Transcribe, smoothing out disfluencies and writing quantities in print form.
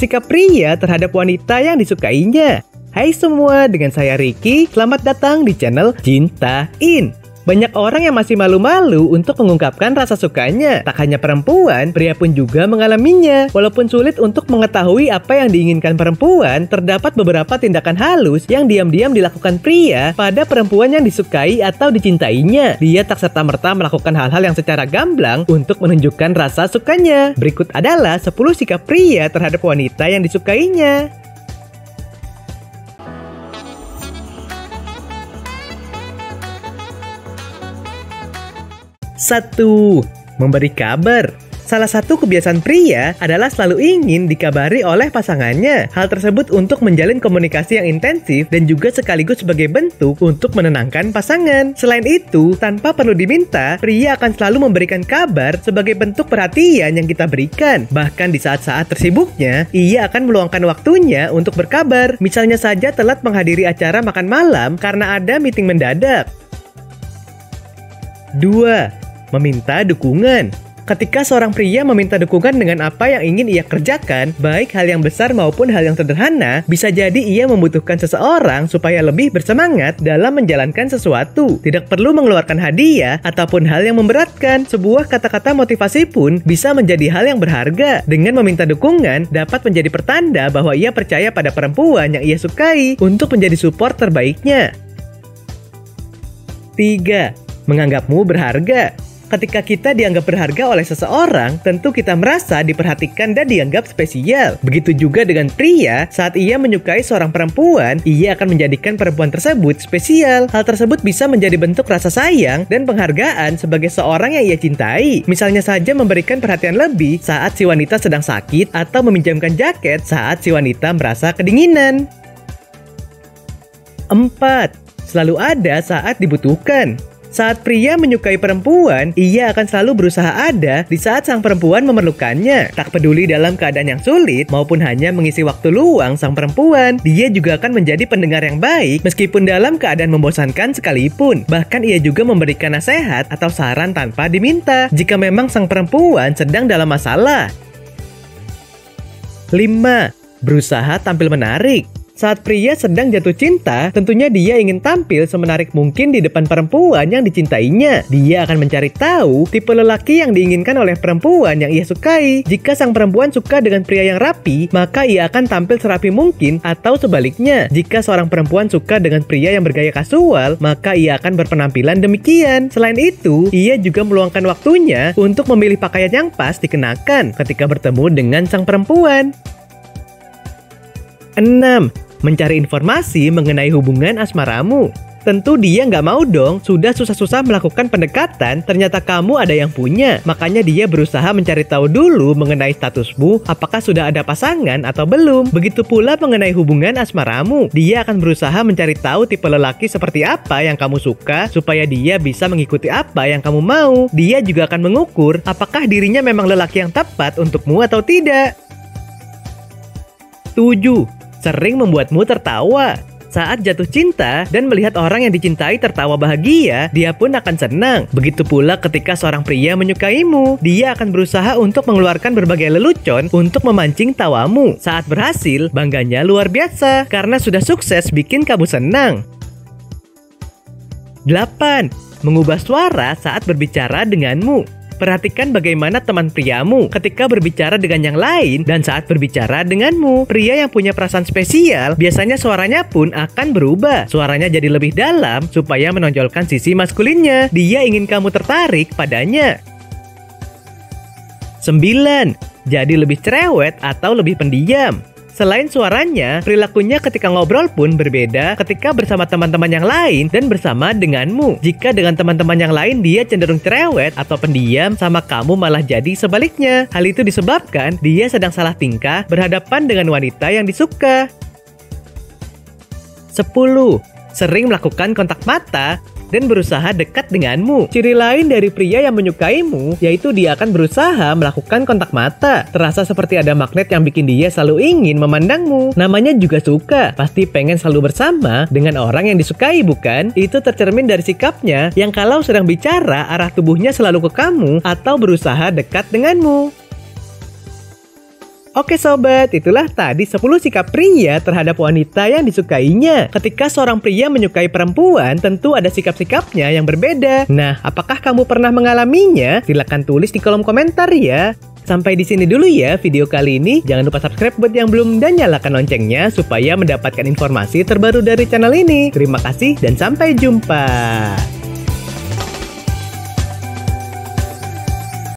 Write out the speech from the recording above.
sikap pria terhadap wanita yang disukainya. Hai semua, dengan saya Ricky. Selamat datang di channel Cintain. Banyak orang yang masih malu-malu untuk mengungkapkan rasa sukanya. Tak hanya perempuan, pria pun juga mengalaminya. Walaupun sulit untuk mengetahui apa yang diinginkan perempuan, terdapat beberapa tindakan halus yang diam-diam dilakukan pria pada perempuan yang disukai atau dicintainya. Dia tak serta-merta melakukan hal-hal yang secara gamblang untuk menunjukkan rasa sukanya. Berikut adalah 10 sikap pria terhadap wanita yang disukainya. 1. Memberi kabar. Salah satu kebiasaan pria adalah selalu ingin dikabari oleh pasangannya. Hal tersebut untuk menjalin komunikasi yang intensif dan juga sekaligus sebagai bentuk untuk menenangkan pasangan. Selain itu, tanpa perlu diminta, pria akan selalu memberikan kabar sebagai bentuk perhatian yang kita berikan. Bahkan di saat-saat tersibuknya, ia akan meluangkan waktunya untuk berkabar. Misalnya saja telat menghadiri acara makan malam karena ada meeting mendadak. 2. Meminta dukungan. Ketika seorang pria meminta dukungan dengan apa yang ingin ia kerjakan, baik hal yang besar maupun hal yang sederhana, bisa jadi ia membutuhkan seseorang supaya lebih bersemangat dalam menjalankan sesuatu. Tidak perlu mengeluarkan hadiah ataupun hal yang memberatkan. Sebuah kata-kata motivasi pun bisa menjadi hal yang berharga. Dengan meminta dukungan, dapat menjadi pertanda bahwa ia percaya pada perempuan yang ia sukai untuk menjadi support terbaiknya. 3. Menganggapmu berharga. Ketika kita dianggap berharga oleh seseorang, tentu kita merasa diperhatikan dan dianggap spesial. Begitu juga dengan pria, saat ia menyukai seorang perempuan, ia akan menjadikan perempuan tersebut spesial. Hal tersebut bisa menjadi bentuk rasa sayang dan penghargaan sebagai seorang yang ia cintai. Misalnya saja memberikan perhatian lebih saat si wanita sedang sakit atau meminjamkan jaket saat si wanita merasa kedinginan. 4. Selalu ada saat dibutuhkan. Saat pria menyukai perempuan, ia akan selalu berusaha ada di saat sang perempuan memerlukannya. Tak peduli dalam keadaan yang sulit maupun hanya mengisi waktu luang sang perempuan, dia juga akan menjadi pendengar yang baik meskipun dalam keadaan membosankan sekalipun. Bahkan ia juga memberikan nasihat atau saran tanpa diminta jika memang sang perempuan sedang dalam masalah. 5. Berusaha tampil menarik. Saat pria sedang jatuh cinta, tentunya dia ingin tampil semenarik mungkin di depan perempuan yang dicintainya. Dia akan mencari tahu tipe lelaki yang diinginkan oleh perempuan yang ia sukai. Jika sang perempuan suka dengan pria yang rapi, maka ia akan tampil serapi mungkin, atau sebaliknya. Jika seorang perempuan suka dengan pria yang bergaya kasual, maka ia akan berpenampilan demikian. Selain itu, ia juga meluangkan waktunya untuk memilih pakaian yang pas dikenakan ketika bertemu dengan sang perempuan. 6. Mencari informasi mengenai hubungan asmaramu. Tentu dia nggak mau dong, sudah susah-susah melakukan pendekatan, ternyata kamu ada yang punya. Makanya dia berusaha mencari tahu dulu mengenai statusmu, apakah sudah ada pasangan atau belum. Begitu pula mengenai hubungan asmaramu. Dia akan berusaha mencari tahu tipe lelaki seperti apa yang kamu suka, supaya dia bisa mengikuti apa yang kamu mau. Dia juga akan mengukur apakah dirinya memang lelaki yang tepat untukmu atau tidak. 7. Sering membuatmu tertawa. Saat jatuh cinta dan melihat orang yang dicintai tertawa bahagia, dia pun akan senang. Begitu pula ketika seorang pria menyukaimu, dia akan berusaha untuk mengeluarkan berbagai lelucon untuk memancing tawamu. Saat berhasil, bangganya luar biasa karena sudah sukses bikin kamu senang. 8. Mengubah suara saat berbicara denganmu. Perhatikan bagaimana teman priamu ketika berbicara dengan yang lain dan saat berbicara denganmu. Pria yang punya perasaan spesial, biasanya suaranya pun akan berubah. Suaranya jadi lebih dalam supaya menonjolkan sisi maskulinnya. Dia ingin kamu tertarik padanya. 9. Jadi lebih cerewet atau lebih pendiam. Selain suaranya, perilakunya ketika ngobrol pun berbeda ketika bersama teman-teman yang lain dan bersama denganmu. Jika dengan teman-teman yang lain dia cenderung cerewet atau pendiam, sama kamu malah jadi sebaliknya. Hal itu disebabkan dia sedang salah tingkah berhadapan dengan wanita yang disuka. 10. Sering melakukan kontak mata dan berusaha dekat denganmu. Ciri lain dari pria yang menyukaimu, yaitu dia akan berusaha melakukan kontak mata. Terasa seperti ada magnet yang bikin dia selalu ingin memandangmu. Namanya juga suka, pasti pengen selalu bersama dengan orang yang disukai, bukan? Itu tercermin dari sikapnya yang kalau sedang bicara, arah tubuhnya selalu ke kamu atau berusaha dekat denganmu. Oke sobat, itulah tadi 10 sikap pria terhadap wanita yang disukainya. Ketika seorang pria menyukai perempuan, tentu ada sikap-sikapnya yang berbeda. Nah, apakah kamu pernah mengalaminya? Silahkan tulis di kolom komentar ya. Sampai di sini dulu ya video kali ini. Jangan lupa subscribe buat yang belum dan nyalakan loncengnya supaya mendapatkan informasi terbaru dari channel ini. Terima kasih dan sampai jumpa.